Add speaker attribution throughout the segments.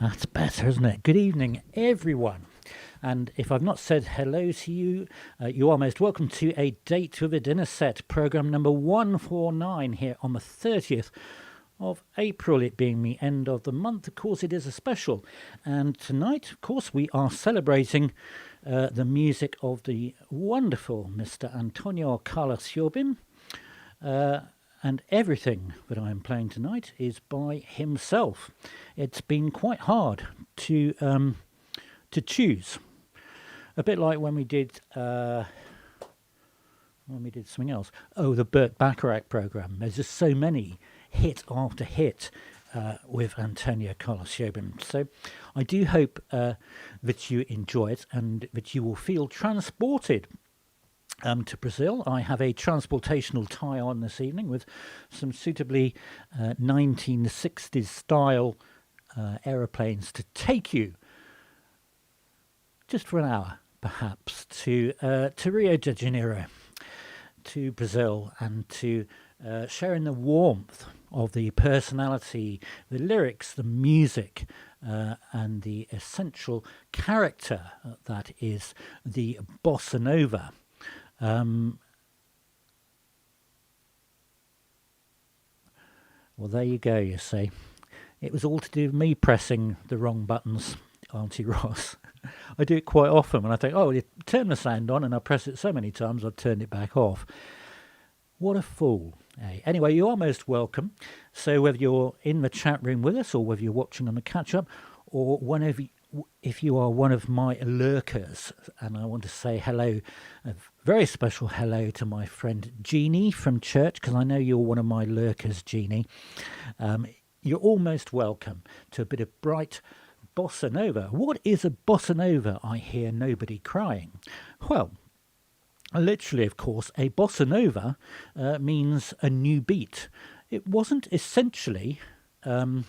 Speaker 1: That's better, isn't it? Good evening, everyone. And if I've not said hello to you, you are most welcome to A Date with a Dinner Set, programme number 149 here on the 30th of April, it being the end of the month. Of course, it is a special. And tonight, of course, we are celebrating the music of the wonderful Mr. Antonio Carlos JOBIM. And everything that I'm playing tonight is by himself. It's been quite hard to choose. A bit like when we did something else. Oh, the Burt Bacharach programme. There's just so many hit after hit with Antonio Carlos JOBIM. So I do hope that you enjoy it and that you will feel transported to Brazil. I have a transportational tie on this evening with some suitably 1960s style aeroplanes to take you just for an hour, perhaps, to Rio de Janeiro, to Brazil, and to share in the warmth of the personality, the lyrics, the music, and the essential character that is the bossa nova. Well, there you go, you see. It was all to do with me pressing the wrong buttons, Auntie Ross. I do it quite often when I think, oh, you turn the sound on, and I press it so many times I've turned it back off. What a fool. Hey. Anyway, you are most welcome. So whether you're in the chat room with us or whether you're watching on the catch-up, or if you are one of my lurkers, and I want to say hello, a very special hello to my friend Jeannie from church, because I know you're one of my lurkers, Jeannie. You're almost welcome to a bit of bright bossa nova. What is a bossa nova? I hear nobody crying. Well, literally, of course, a bossa nova means a new beat. It wasn't essentially a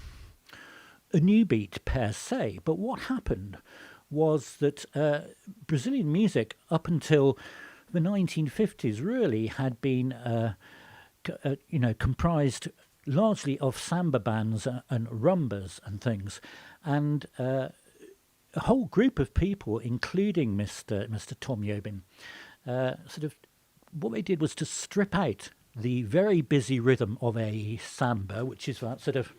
Speaker 1: new beat per se, but what happened was that Brazilian music up until the 1950s really had been comprised largely of samba bands and rumbas and things, and a whole group of people, including Mr. Tom JOBIM, sort of what they did was to strip out the very busy rhythm of a samba, which is that sort of,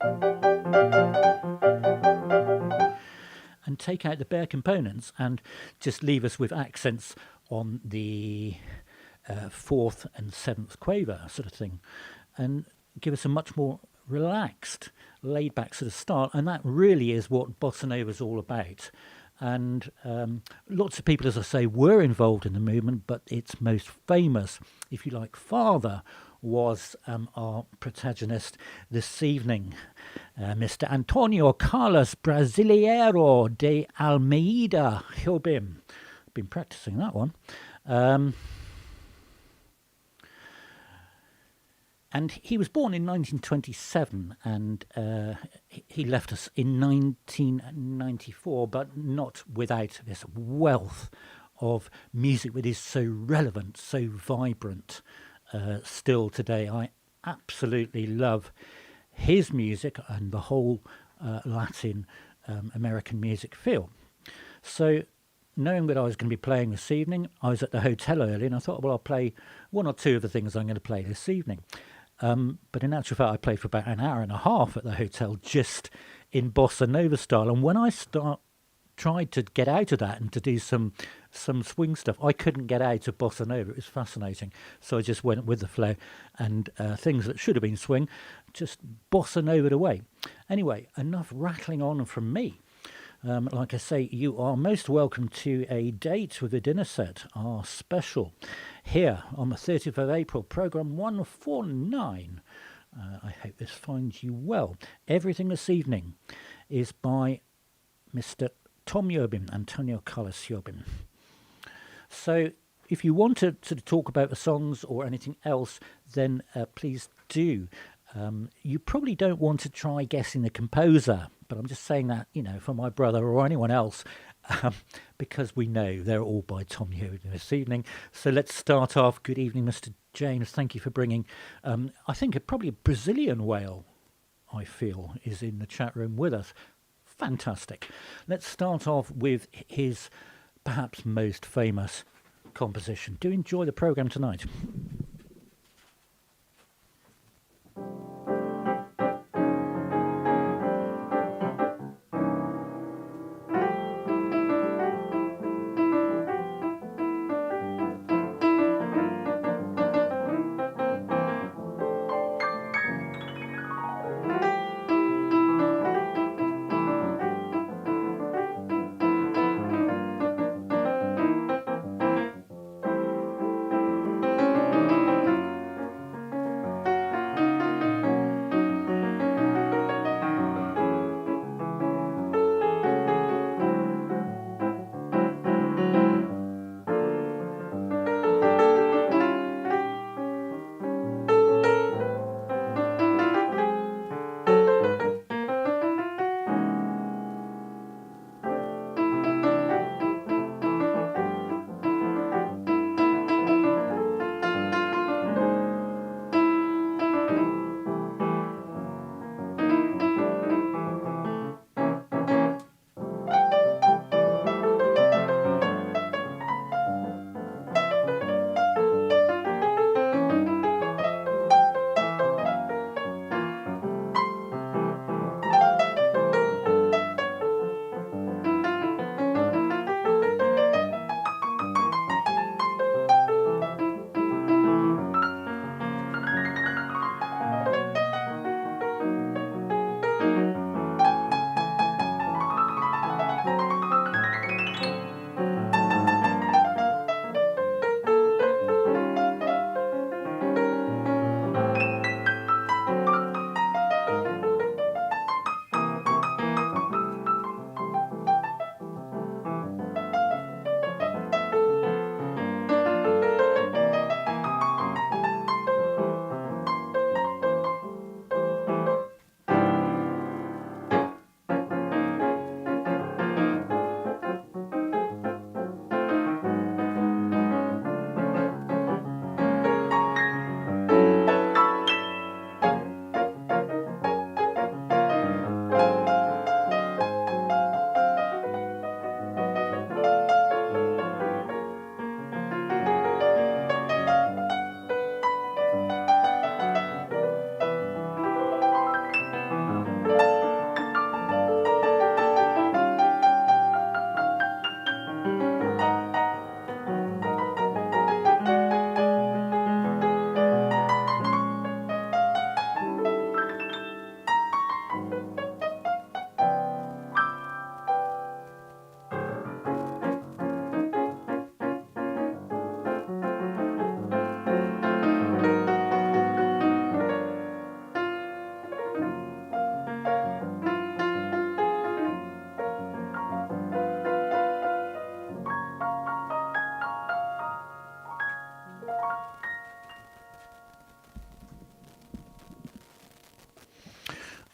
Speaker 1: and take out the bare components and just leave us with accents on the fourth and seventh quaver sort of thing, and give us a much more relaxed, laid-back sort of style. And that really is what bossa nova is all about. And lots of people, as I say, were involved in the movement, but its most famous, if you like, father was our protagonist this evening, Mr. Antonio Carlos Brasileiro de Almeida JOBIM. Been practicing that one. And he was born in 1927, and he left us in 1994, but not without this wealth of music that is so relevant, so vibrant still today. I absolutely love his music and the whole Latin American music feel. So, knowing that I was going to be playing this evening, I was at the hotel early, and I thought, well, I'll play one or two of the things I'm going to play this evening. But in actual fact, I played for about an hour and a half at the hotel, just in bossa nova style. And when I tried to get out of that and to do some swing stuff, I couldn't get out of bossa nova. It was fascinating. So I just went with the flow, and things that should have been swing, just bossa nova'd away. Anyway, enough rattling on from me. Like I say, you are most welcome to A Date with a Dinner Set, our special, here on the 30th of April, programme 149. I hope this finds you well. Everything this evening is by Mr. Tom JOBIM, Antonio Carlos JOBIM. So if you want to sort of talk about the songs or anything else, then please do. You probably don't want to try guessing the composer, but I'm just saying that, for my brother or anyone else, because we know they're all by Tom JOBIM this evening. So let's start off. Good evening, Mr. James. Thank you for bringing, I think, probably a Brazilian whale, I feel, is in the chat room with us. fantastic. Let's start off with his perhaps most famous composition. Do enjoy the programme tonight.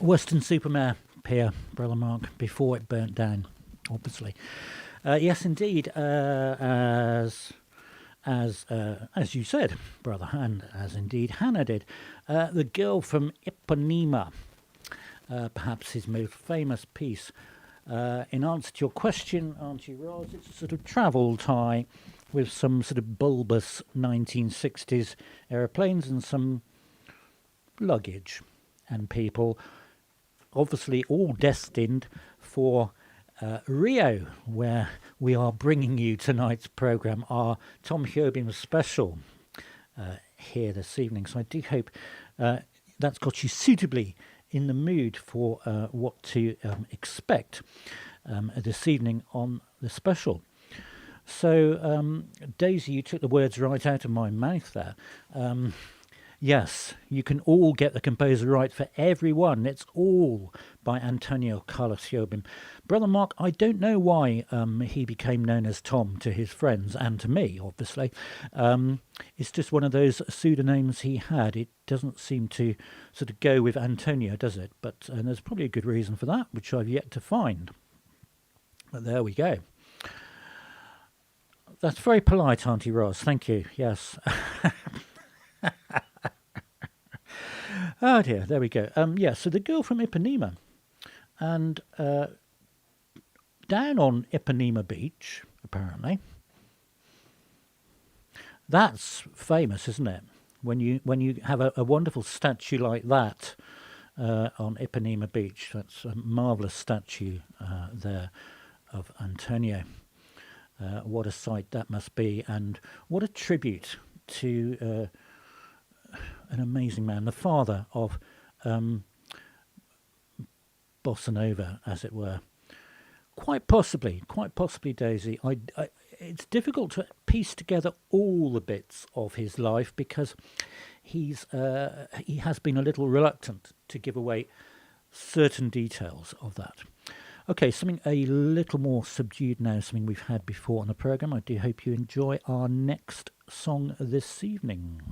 Speaker 1: Western-super-Mare pier, Brother Mark, before it burnt down, obviously. Yes, indeed, as you said, brother, and as indeed Hannah did, the girl from Ipanema, perhaps his most famous piece. In answer to your question, Auntie Roz, it's a sort of travel tie with some sort of bulbous 1960s aeroplanes and some luggage and people, obviously all destined for Rio, where we are bringing you tonight's programme, our Tom JOBIM special here this evening. So I do hope that's got you suitably in the mood for what to expect this evening on the special. So, Daisy, you took the words right out of my mouth there. Yes, you can all get the composer right for everyone. It's all by Antonio Carlos Jobim. Brother Mark, I don't know why he became known as Tom to his friends and to me, obviously. It's just one of those pseudonyms he had. It doesn't seem to sort of go with Antonio, does it? But there's probably a good reason for that, which I've yet to find. But there we go. That's very polite, Auntie Roz. Thank you. Yes. Oh dear, there we go. Yeah, so the girl from Ipanema. And down on Ipanema Beach, apparently. That's famous, isn't it? When you have a wonderful statue like that on Ipanema Beach. That's a marvellous statue there of Antonio. What a sight that must be, and what a tribute to an amazing man, the father of Bossa Nova, as it were. Quite possibly, Daisy. It's difficult to piece together all the bits of his life because he has been a little reluctant to give away certain details of that. Okay, something a little more subdued now, something we've had before on the programme. I do hope you enjoy our next song this evening.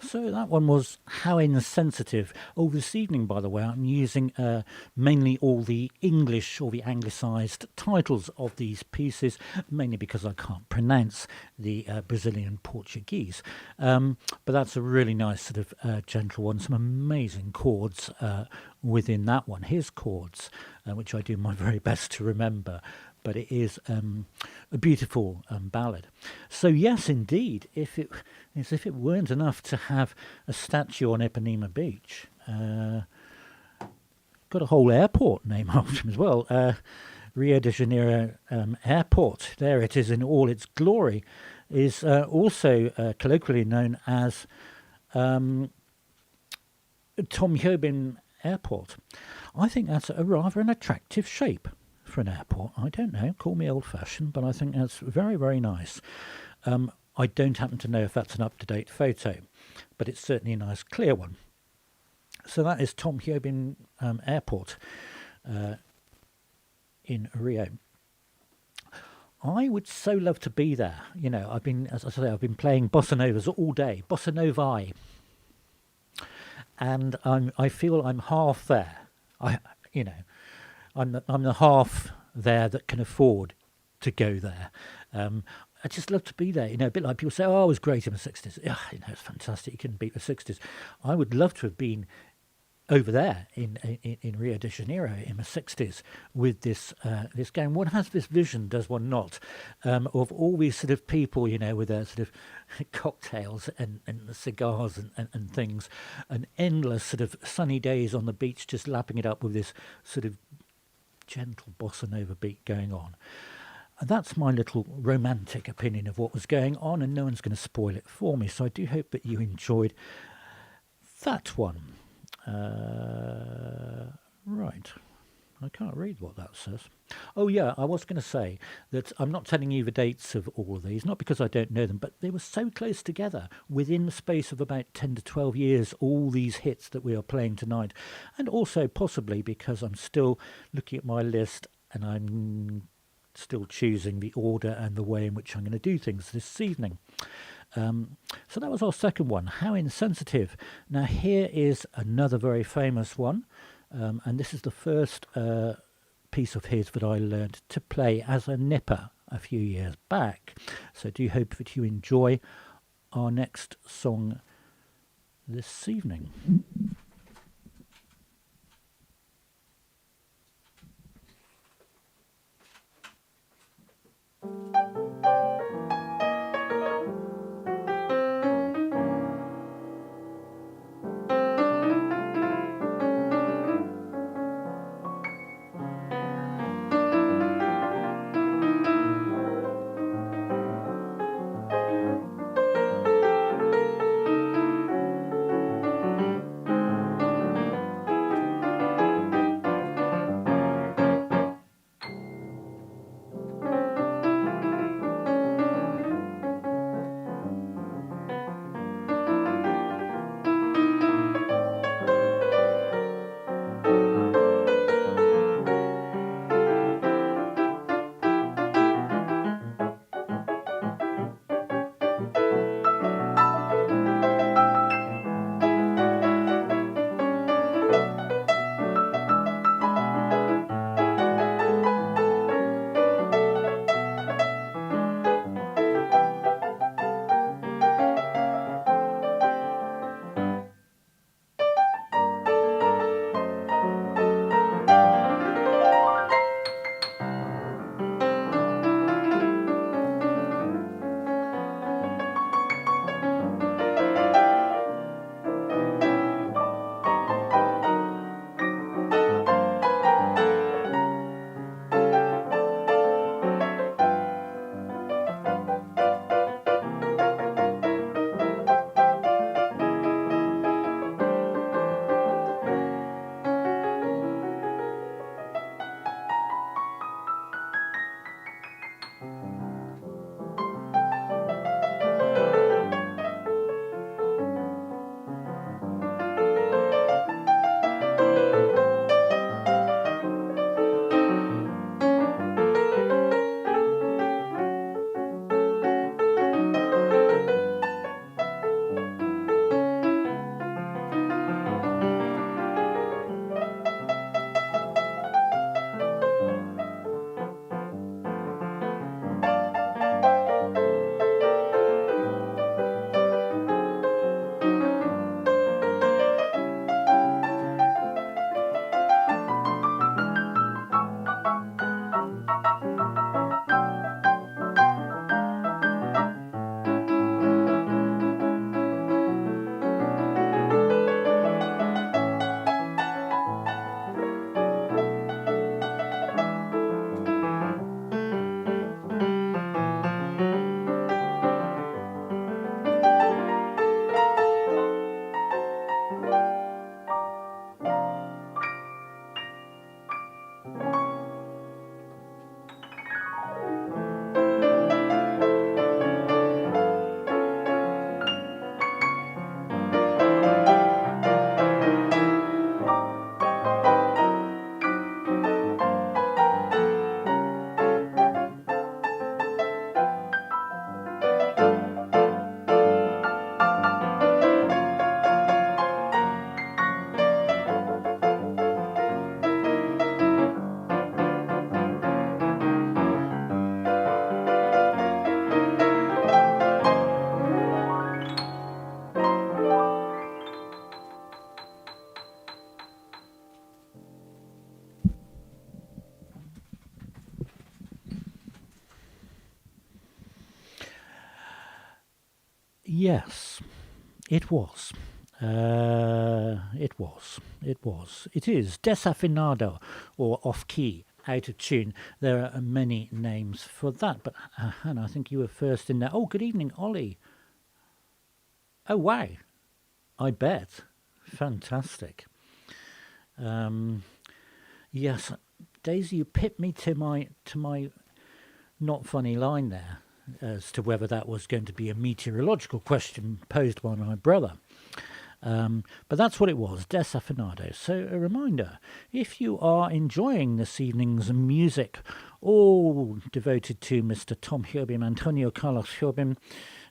Speaker 1: So that one was How Insensitive. Oh, this evening, by the way, I'm using mainly all the English or the anglicised titles of these pieces, mainly because I can't pronounce the Brazilian Portuguese. But that's a really nice sort of gentle one, some amazing chords within that one. Here's chords, which I do my very best to remember. But it is a beautiful ballad. So yes, indeed, if it weren't enough to have a statue on Ipanema Beach, got a whole airport named after him as well. Rio de Janeiro Airport, there it is in all its glory, is also colloquially known as Tom Jobim Airport. I think that's a rather an attractive shape. for an airport. I don't know, call me old-fashioned, but I think that's very, very nice. I don't happen to know if that's an up-to-date photo, but it's certainly a nice clear one. So that is Tom JOBIM Airport in Rio. I would so love to be there. You know, I've been, as I say, I've been playing bossa novas all day, bossa novae, and I feel I'm half there. I'm the half there that can afford to go there. I just love to be there. You know, a bit like people say, "Oh, I was great in the '60s." You know, it's fantastic. You couldn't beat the '60s. I would love to have been over there in Rio de Janeiro in the '60s with this game. One has this vision, does one not, of all these sort of people, you know, with their sort of cocktails and cigars and things, and endless sort of sunny days on the beach, just lapping it up with this sort of gentle bossa nova beat going on. And that's my little romantic opinion of what was going on, and no one's going to spoil it for me. So I do hope that you enjoyed that one. Right, I can't read what that says. Oh yeah, I was going to say that I'm not telling you the dates of all of these, not because I don't know them, but they were so close together within the space of about 10 to 12 years, all these hits that we are playing tonight. And also possibly because I'm still looking at my list and I'm still choosing the order and the way in which I'm going to do things this evening. So that was our second one, How Insensitive. Now here is another very famous one, and this is the first piece of his that I learned to play as a nipper a few years back. So do hope that you enjoy our next song this evening. Yes, it was. It was. It was. It is desafinado, or off key, out of tune. There are many names for that, but Hannah, I think you were first in there. Oh, good evening, Ollie. Oh, wow. I bet. Fantastic. Yes, Daisy, you pipped me to my not funny line there as to whether that was going to be a meteorological question posed by my brother. But that's what it was, desafinado. So a reminder, if you are enjoying this evening's music, all devoted to Mr. Tom Jobim, Antonio Carlos Jobim,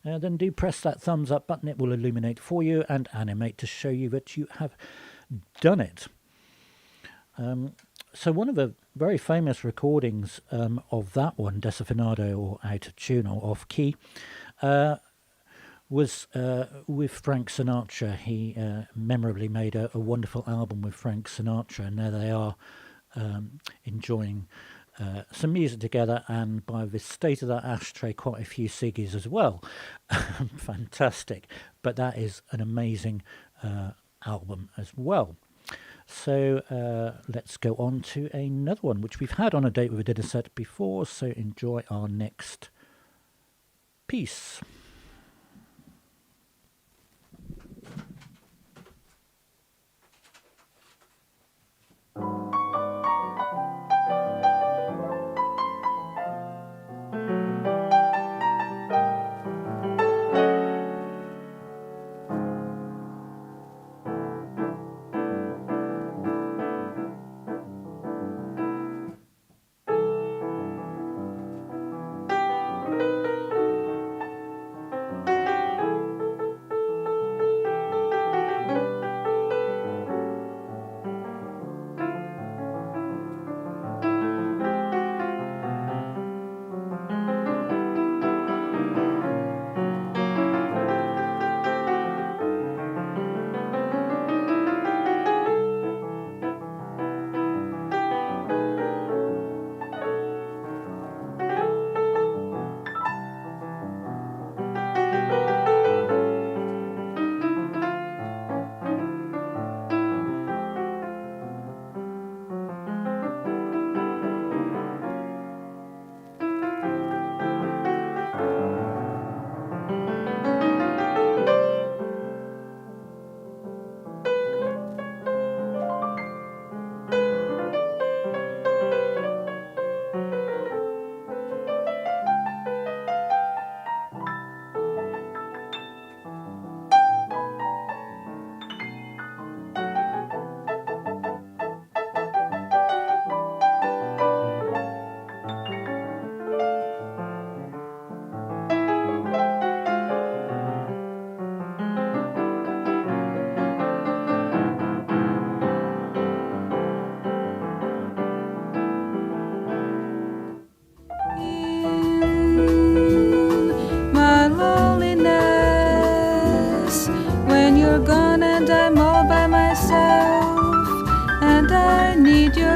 Speaker 1: then do press that thumbs up button. It will illuminate for you and animate to show you that you have done it. So one of the very famous recordings of that one, desafinado or out of tune or off key, was with Frank Sinatra. He memorably made a wonderful album with Frank Sinatra, and there they are enjoying some music together, and by the state of that ashtray, quite a few ciggies as well. Fantastic. But that is an amazing album as well. So let's go on to another one, which we've had on A Date with a Dinner Set before, so enjoy our next piece.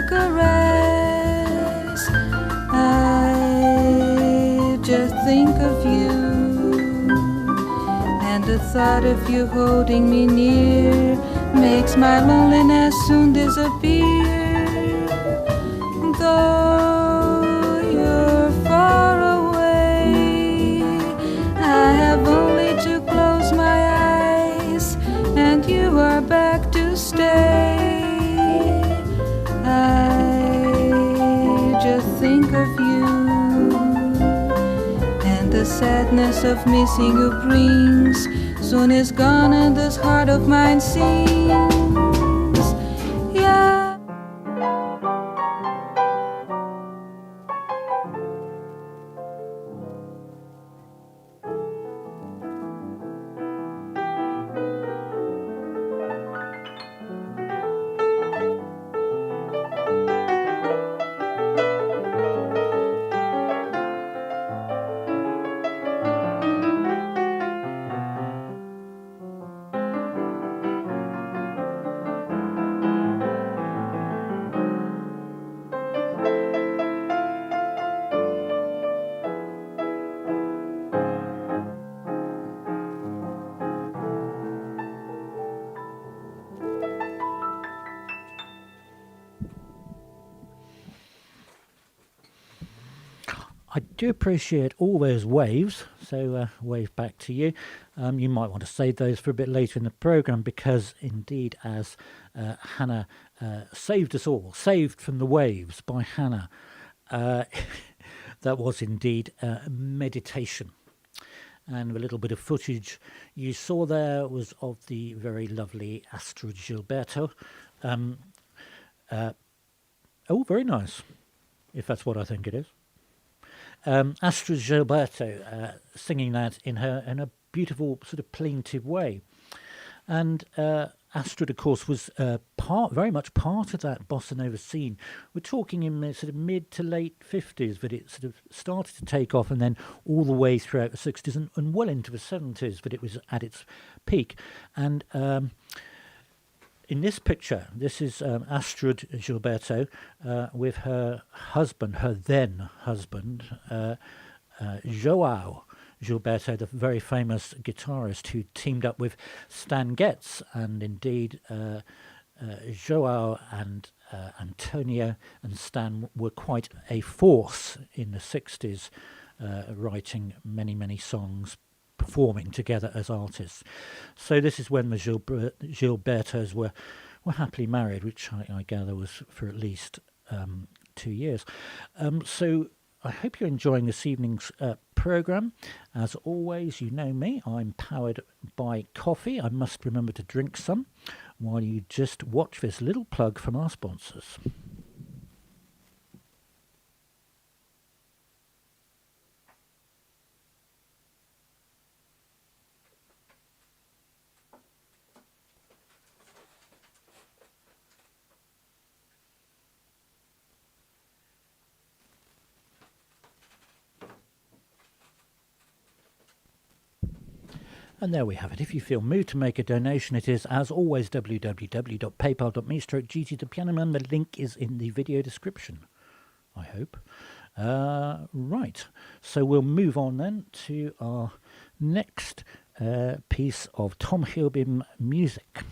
Speaker 2: caress. I just think of you, and the thought of you holding me near makes my loneliness soon disappear. Though you're far away, I have only to close my eyes, and you are back to stay. I just think of you, and the sadness of missing you brings soon is gone, and this heart of mine sings. Yeah.
Speaker 1: I do appreciate all those waves, so wave back to you. You might want to save those for a bit later in the programme, because indeed, as Hannah saved us all, saved from the waves by Hannah, that was indeed meditation. And the little bit of footage you saw there was of the very lovely Astrid Gilberto. Oh, very nice, if that's what I think it is. Astrid Gilberto singing that in a beautiful sort of plaintive way. And Astrid, of course, was very much part of that bossa nova scene. We're talking in the sort of mid to late 50s that it sort of started to take off, and then all the way throughout the 60s and well into the 70s that it was at its peak. And in this picture, this is Astrid Gilberto with her husband, her then husband, João Gilberto, the very famous guitarist who teamed up with Stan Getz. And indeed, João and Antonio and Stan were quite a force in the 60s, writing many, many songs, performing together as artists. So this is when the Gilbertos were happily married, which I gather was for at least 2 years. So I hope you're enjoying this evening's programme. As always, you know me, I'm powered by coffee. I must remember to drink some while you just watch this little plug from our sponsors. And there we have it. If you feel moved to make a donation, it is, as always, www.paypal.me/GTThePianoman. The link is in the video description, I hope. Right, so we'll move on then to our next piece of Tom JOBIM music.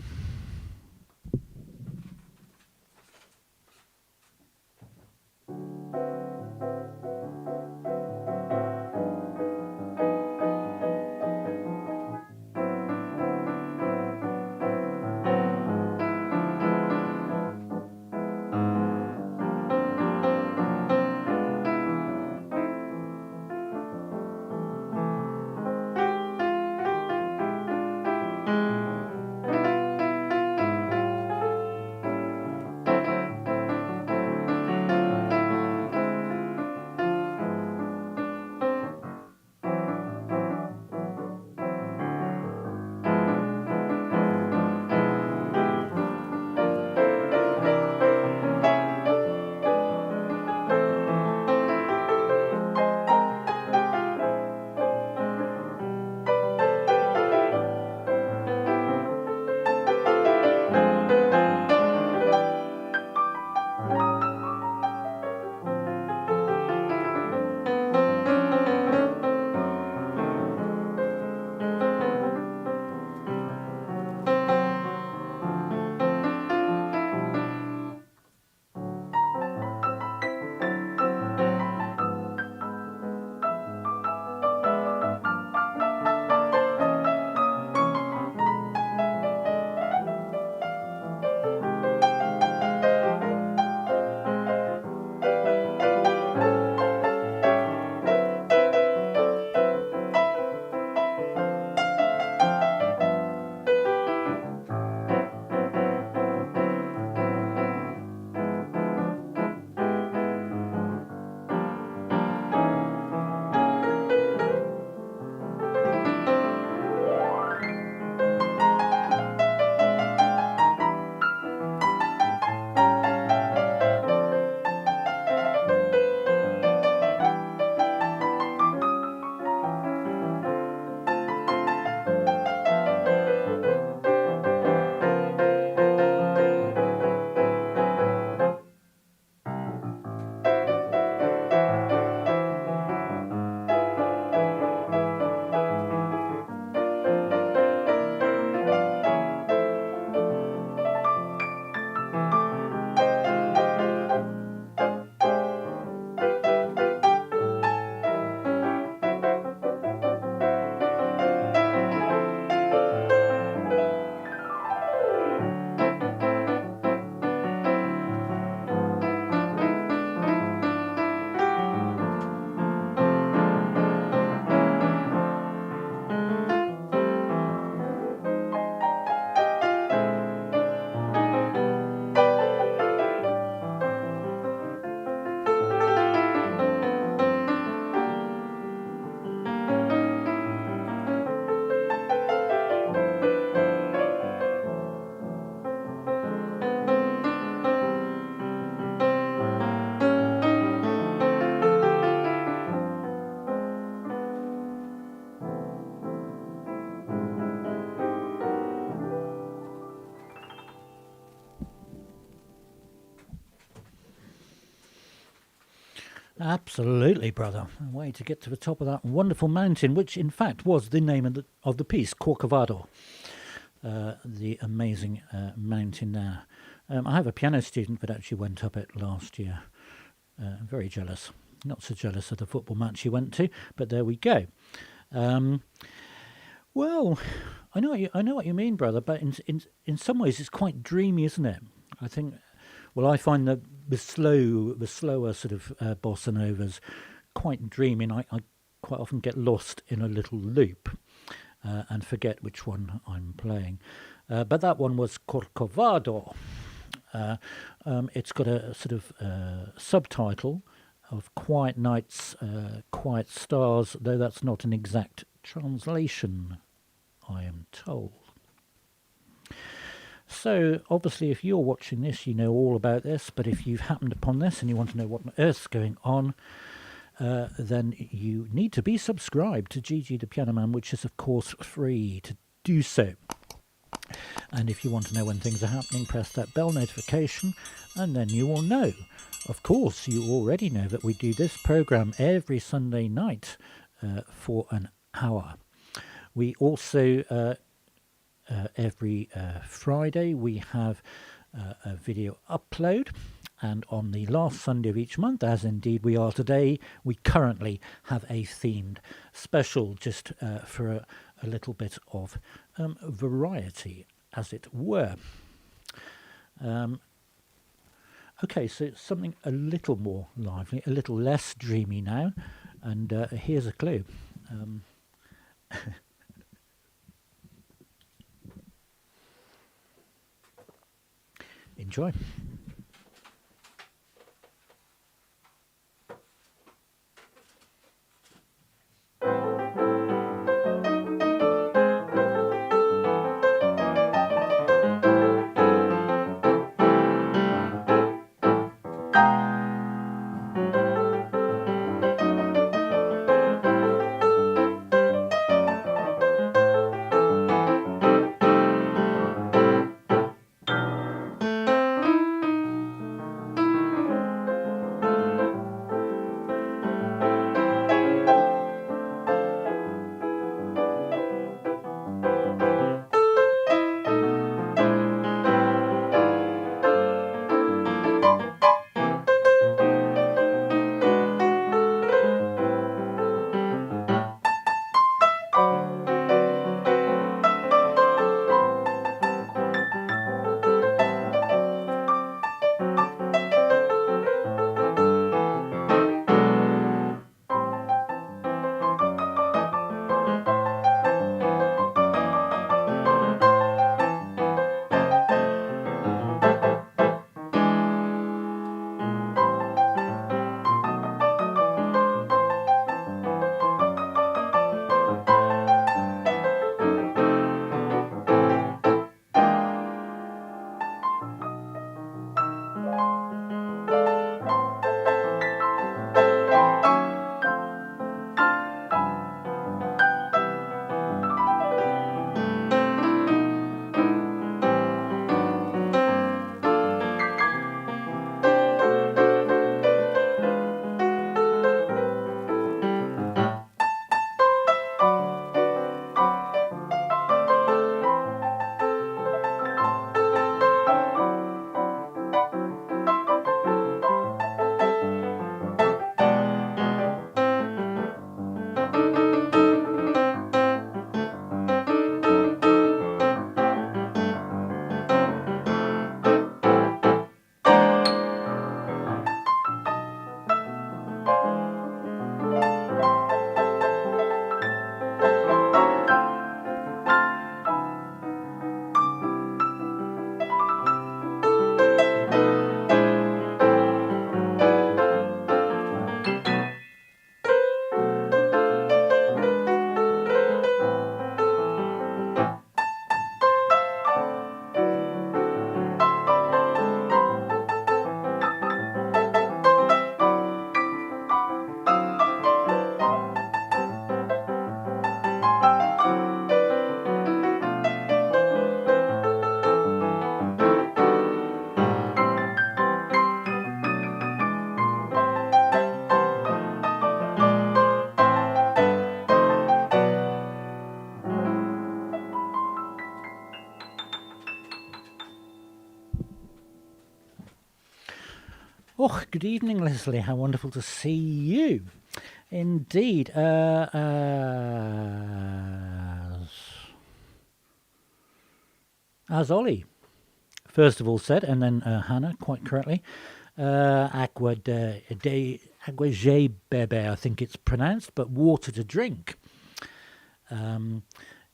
Speaker 1: Absolutely, brother. A way to get to the top of that wonderful mountain, which in fact was the name of the piece, Corcovado, the amazing mountain there. I have a piano student that actually went up it last year. I'm very jealous. Not so jealous of the football match he went to, but there we go. Well, I know what you mean, brother, but in some ways it's quite dreamy, isn't it? I think. Well, I find the slower sort of bossa novas quite dreamy, and I quite often get lost in a little loop and forget which one I'm playing. But that one was Corcovado. It's got a sort of subtitle of Quiet Nights, Quiet Stars, though that's not an exact translation, I am told. So, obviously, if you're watching this, you know all about this, but if you've happened upon this and you want to know what on earth's going on, then you need to be subscribed to Gigi the Piano Man, which is, of course, free to do so. And if you want to know when things are happening, press that bell notification, and then you will know. Of course, you already know that we do this program every Sunday night for an hour. We also... every Friday we have a video upload, and on the last Sunday of each month, as indeed we are today, we currently have a themed special just for a little bit of variety, as it were. Okay, so it's something a little more lively, a little less dreamy now, and here's a clue. Enjoy. Oh, good evening, Leslie. How wonderful to see you. Indeed. As Ollie first of all said, and then Hannah, quite correctly, agua de bebe, I think it's pronounced, but water to drink.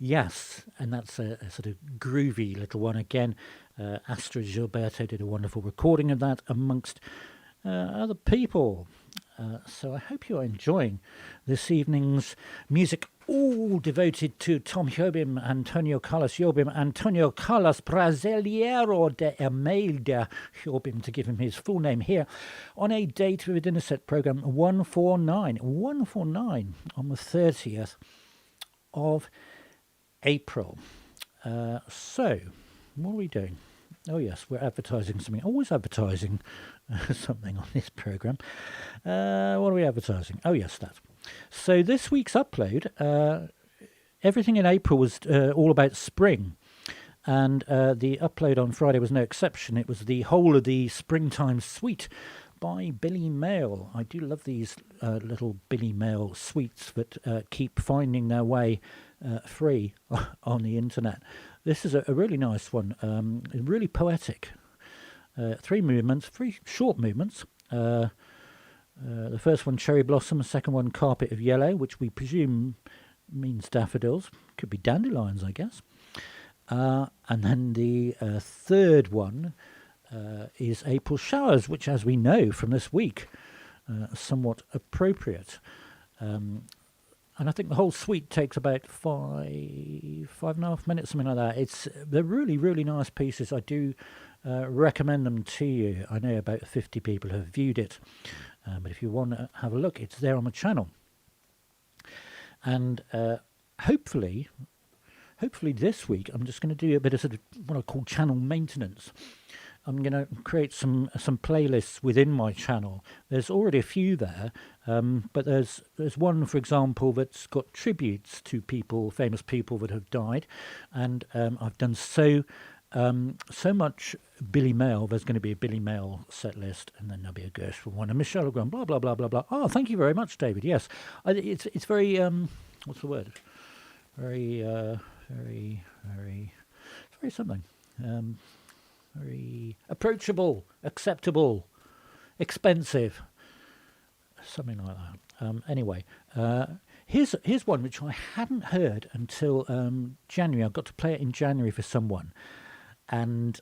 Speaker 1: Yes, and that's a sort of groovy little one again. Astrid Gilberto did a wonderful recording of that amongst other people. So I hope you're enjoying this evening's music, all devoted to Tom Jobim, Antonio Carlos Jobim, Antonio Carlos Brasileiro de Almeida Jobim, to give him his full name here, on a date with a dinner set programme 149 on the 30th of April. So, what are we doing? Oh yes, we're advertising something. Always advertising something on this programme. What are we advertising? Oh yes, that. So this week's upload, everything in April was all about spring. And the upload on Friday was no exception. It was the whole of the Springtime Suite by Billy Mail. I do love these little Billy Mail suites that keep finding their way free on the internet. This is a really nice one, really poetic. 3 movements, 3 short movements. The first one, Cherry Blossom, the second one, Carpet of Yellow, which we presume means daffodils. Could be dandelions, I guess. And then the third one is April Showers, which, as we know from this week, somewhat appropriate. And I think the whole suite takes about 5.5 minutes, something like that. They're really, really nice pieces. I do recommend them to you. I know about 50 people have viewed it. But if you want to have a look, it's there on the channel. And hopefully this week, I'm just going to do a bit of sort of what I call channel maintenance. I'm going to create some playlists within my channel. There's already a few there, but there's one, for example, that's got tributes to famous people that have died, and I've done so much Billy Mail. There's going to be a Billy Mail set list, and then there'll be a Gershwin one, and Michelle Legrand, blah blah blah blah blah. Oh, thank you very much, David. Yes, it's very what's the word? Very something. Very approachable, acceptable, expensive, something like that. Anyway, here's one which I hadn't heard until January. I got to play it in January for someone, and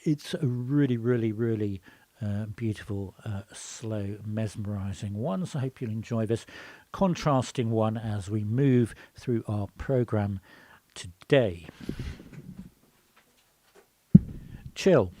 Speaker 1: it's a really, really, really beautiful, slow, mesmerising one. So I hope you'll enjoy this contrasting one as we move through our programme today. Chill.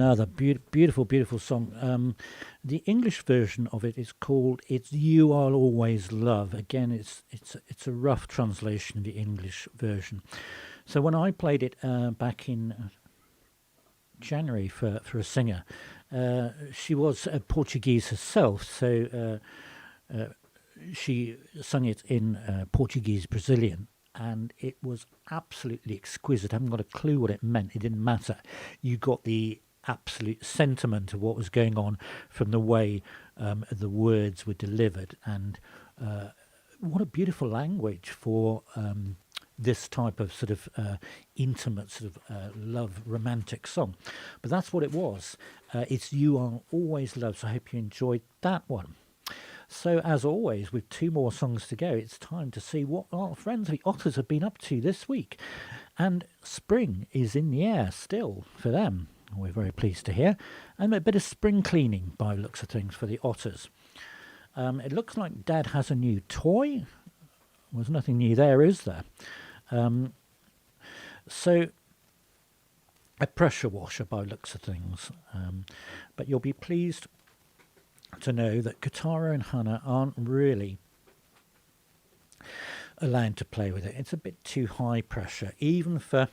Speaker 1: another beautiful, beautiful song. The English version of it is called "It's You I'll Always Love." Again, it's a rough translation of the English version. So when I played it back in January for a singer, she was Portuguese herself, so she sung it in Portuguese Brazilian, and it was absolutely exquisite. I haven't got a clue what it meant. It didn't matter. You got the absolute sentiment of what was going on from the way the words were delivered, and what a beautiful language for this type of sort of intimate sort of love romantic song. But that's what it was. It's You I'll Always Love. So I hope you enjoyed that one. So as always, with 2 more songs to go, it's time to see what our friends the Otters have been up to this week. And spring is in the air still for them. We're very pleased to hear. And a bit of spring cleaning by looks of things for the Otters. It looks like Dad has a new toy. There's nothing new there, is there? So a pressure washer by looks of things. But you'll be pleased to know that Katara and Hannah aren't really allowed to play with it. It's a bit too high pressure, even for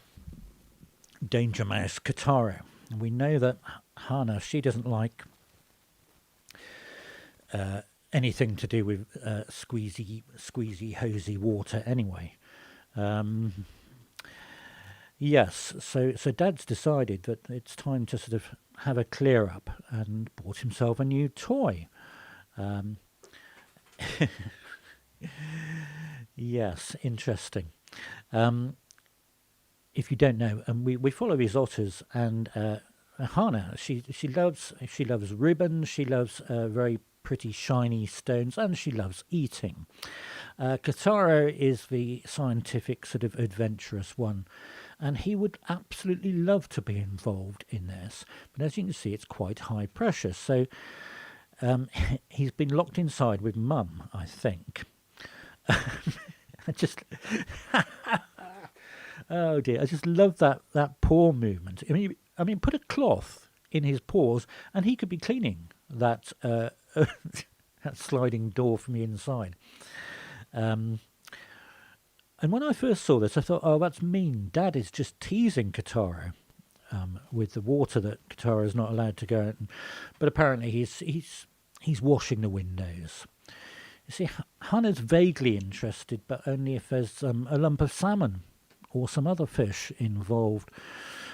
Speaker 1: Danger Mouse Katara. And we know that Hannah, she doesn't like anything to do with squeezy, hosey water anyway. Yes, so Dad's decided that it's time to sort of have a clear up and bought himself a new toy. Yes, interesting. If you don't know, and we follow these Otters, and Hannah, she loves ribbons, she loves very pretty shiny stones, and she loves eating. Katara is the scientific sort of adventurous one, and he would absolutely love to be involved in this, but as you can see, it's quite high pressure. So he's been locked inside with Mum, I think. I just oh dear, I just love that paw movement. I mean, put a cloth in his paws, and he could be cleaning that that sliding door from the inside. And when I first saw this, I thought, oh, that's mean. Dad is just teasing Katara with the water that Katara is not allowed to go out. But apparently he's washing the windows. You see, Hannah's vaguely interested, but only if there's a lump of salmon or some other fish involved.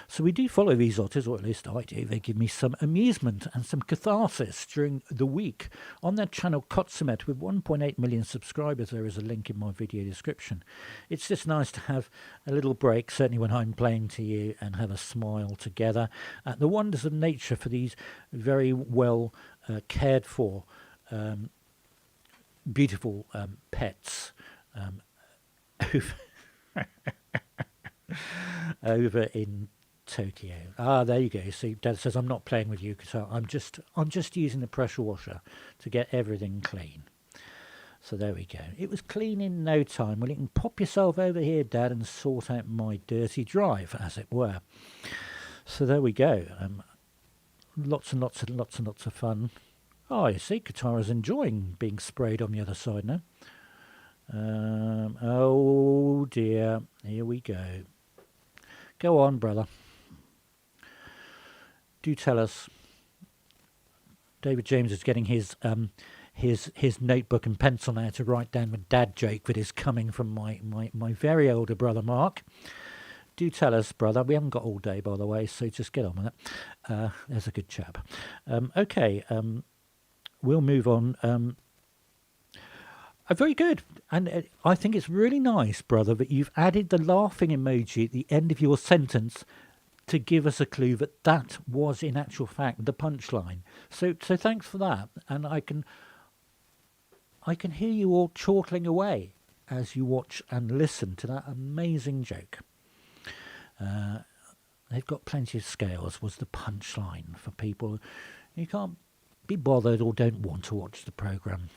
Speaker 1: So we do follow these Otters, or at least I do. They give me some amusement and some catharsis during the week. On their channel Kotsumet, with 1.8 million subscribers, there is a link in my video description. It's just nice to have a little break, certainly when I'm playing to you, and have a smile together at the wonders of nature for these very well cared for, beautiful pets over in Tokyo. Ah, there you go. See, Dad says, I'm not playing with you, because I'm just using the pressure washer to get everything clean. So there we go. It was clean in no time. Well, you can pop yourself over here, Dad, and sort out my dirty drive, as it were. So there we go. Lots and lots and lots and lots of fun. Oh, you see, Katara's enjoying being sprayed on the other side now. Oh dear, here we go. Go on, brother. Do tell us. David James is getting his notebook and pencil now to write down the dad joke that is coming from my very older brother Mark. Do tell us, brother. We haven't got all day, by the way, so just get on with it. There's a good chap. Okay, we'll move on. Very good. And I think it's really nice, brother, that you've added the laughing emoji at the end of your sentence to give us a clue that that was, in actual fact, the punchline. So thanks for that. And I can hear you all chortling away as you watch and listen to that amazing joke. They've got plenty of scales was the punchline for people who can't be bothered or don't want to watch the programme.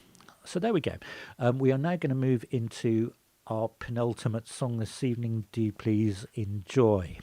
Speaker 1: So there we go. We are now going to move into our penultimate song this evening. Do please enjoy.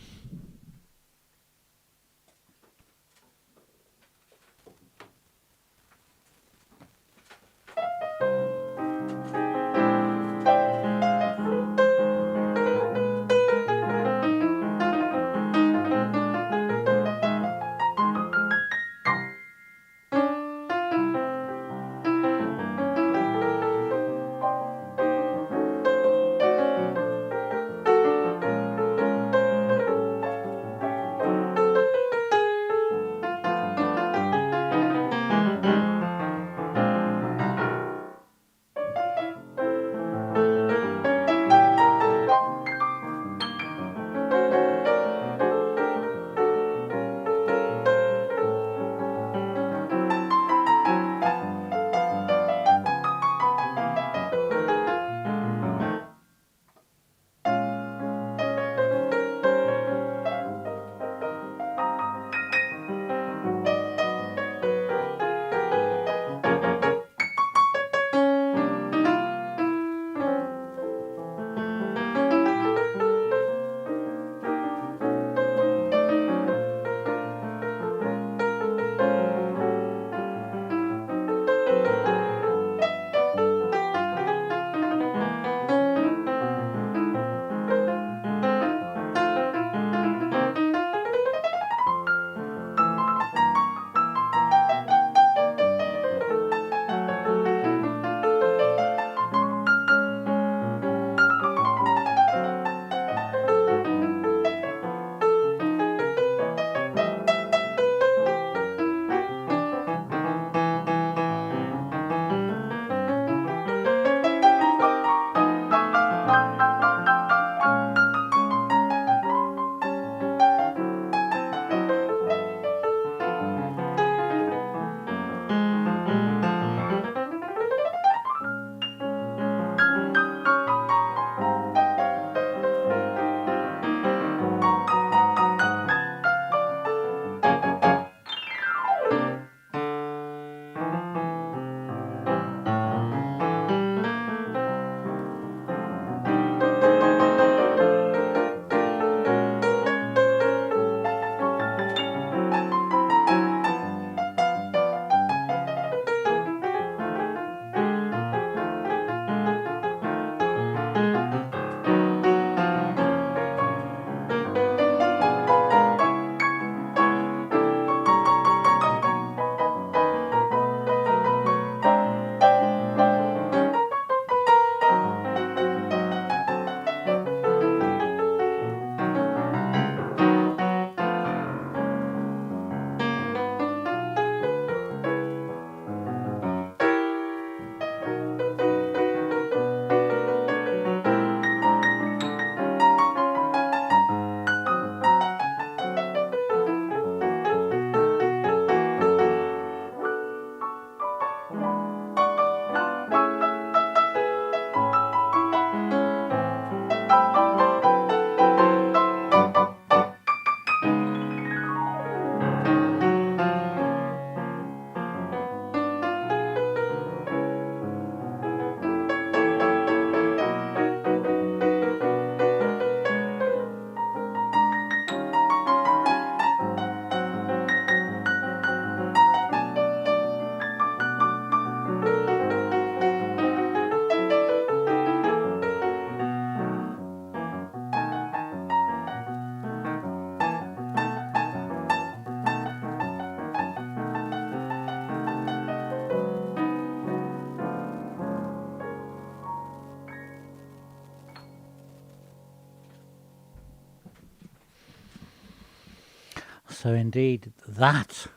Speaker 1: So indeed, that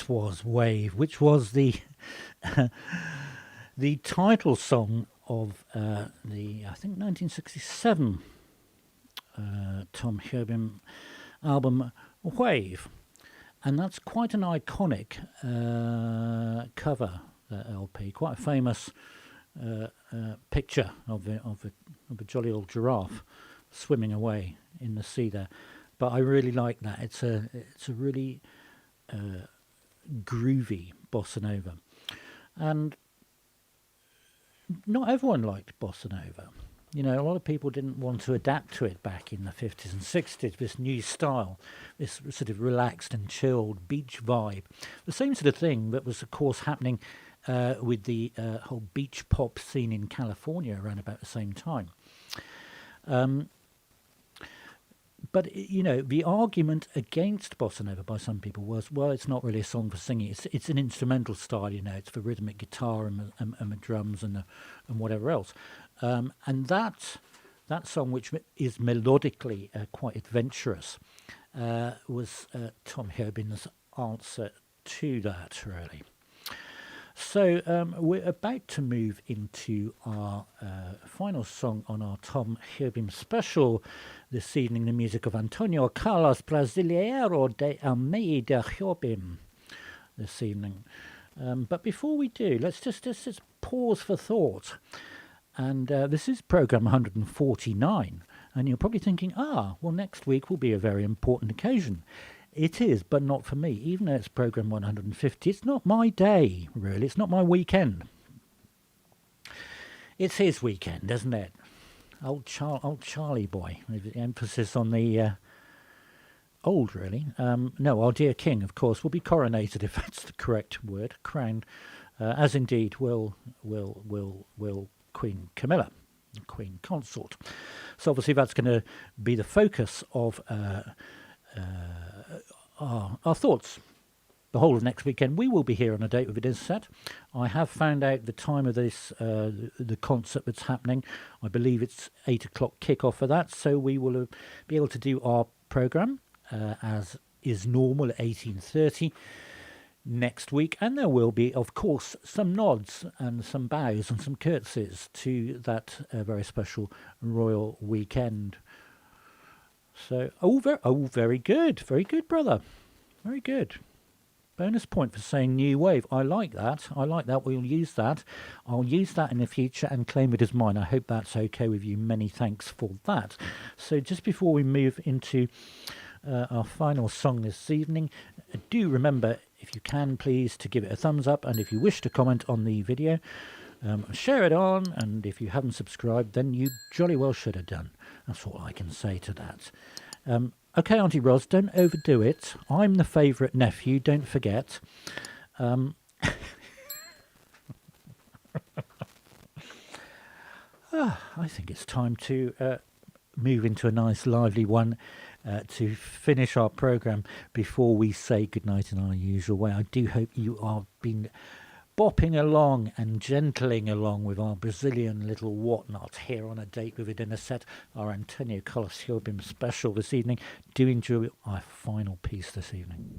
Speaker 1: was Wave, which was the the title song of the, I think, 1967 Tom Jobim album Wave. And that's quite an iconic cover, that LP, quite a famous picture of a jolly old giraffe swimming away in the sea there. But I really like that. It's a really groovy bossa nova, and not everyone liked bossa nova. You know, a lot of people didn't want to adapt to it back in the 50s and 60s, this new style, this sort of relaxed and chilled beach vibe. The same sort of thing that was, of course, happening with the whole beach pop scene in California around about the same time. But, you know, the argument against bossa nova by some people was, well, it's not really a song for singing. It's an instrumental style, you know. It's for rhythmic guitar and the drums and whatever else. And that song, which is melodically quite adventurous, was Tom Jobim's answer to that, really. So we're about to move into our final song on our Tom Jobim special this evening, the music of Antonio Carlos Brasileiro de Almeida Jobim this evening. But before we do, let's just pause for thought. And this is program 149, and you're probably thinking, well, next week will be a very important occasion. It is, but not for me. Even though it's program 150, it's not my day, really. It's not my weekend. It's his weekend, isn't it? Old Charlie boy, with the emphasis on the old, really. No, our dear king, of course, will be coronated, if that's the correct word, crowned, as indeed will Queen Camilla, Queen Consort. So obviously that's going to be the focus of our thoughts the whole of next weekend. We will be here on A Date with It Is Set. I have found out the time of this, the concert that's happening. I believe it's 8 o'clock kickoff for that, so we will be able to do our programme as is normal at 18:30 next week, and there will be, of course, some nods and some bows and some curtsies to that very special royal weekend. So, very good, brother, very good. Bonus point for saying new wave. I like that. We'll use that. I'll use that in the future and claim it as mine. I hope that's okay with you. Many thanks for that. So just before we move into our final song this evening, do remember, if you can, please, to give it a thumbs up, and if you wish to comment on the video, share it on, and if you haven't subscribed, then you jolly well should have done. That's all I can say to that. Okay, Auntie Ros, don't overdo it. I'm the favourite nephew, don't forget. I think it's time to move into a nice lively one to finish our programme before we say goodnight in our usual way. I do hope you are been bopping along and gentling along with our Brazilian little whatnot here on A Date with It in a Set, our Antonio Carlos Jobim special this evening. Do enjoy our final piece this evening.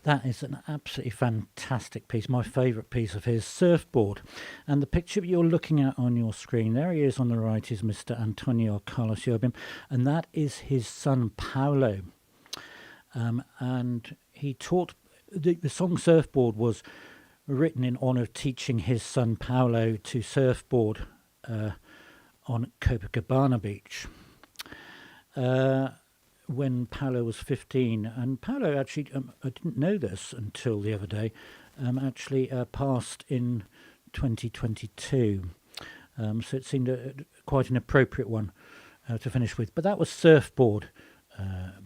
Speaker 1: That is an absolutely fantastic piece, my favourite piece of his, Surfboard. And the picture you're looking at on your screen, there he is on the right, is Mr. Antonio Carlos Jobim, and that is his son Paulo. And he taught, the song Surfboard was written in honour of teaching his son Paulo to surfboard on Copacabana Beach. When Paulo was 15, and Paulo actually, I didn't know this until the other day, actually passed in 2022. So it seemed quite an appropriate one to finish with. But that was Surfboard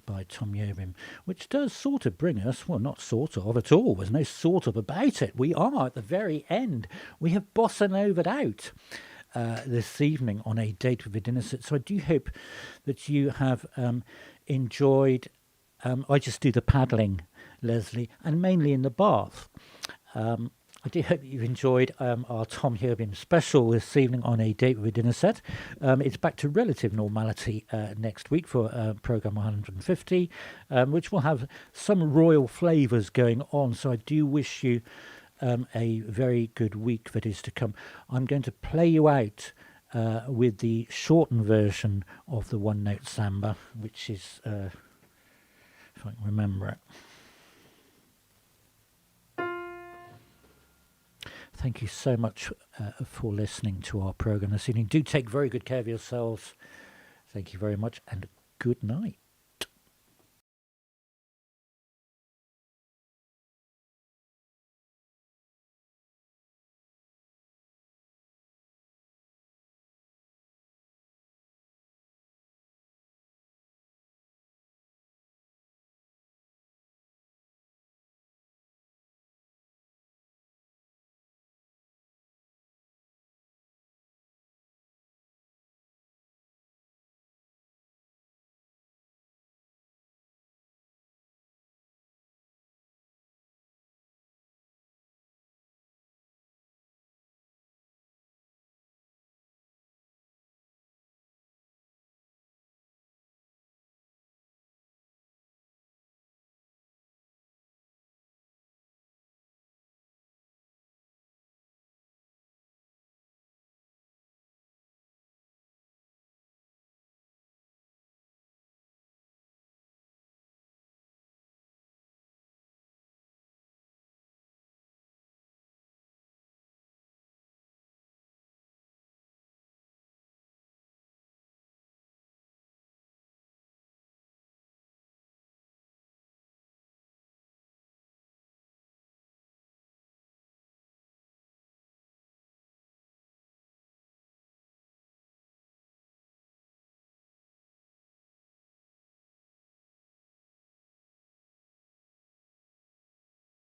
Speaker 1: by Tom Jobim, which does sort of bring us, well, not sort of at all, there's no sort of about it. We are at the very end. We have bossa nova'd out this evening on A Date with a Dinner Set. So I do hope that you have enjoyed. I just do the paddling, Leslie, and mainly in the bath. I do hope you've enjoyed our Tom Jobim special this evening on A Date with a Dinner Set. It's back to relative normality next week for programme 150, which will have some royal flavours going on. So I do wish you a very good week that is to come. I'm going to play you out with the shortened version of the One Note Samba, which is, if I can remember it. Thank you so much for listening to our programme this evening. Do take very good care of yourselves. Thank you very much, and good night.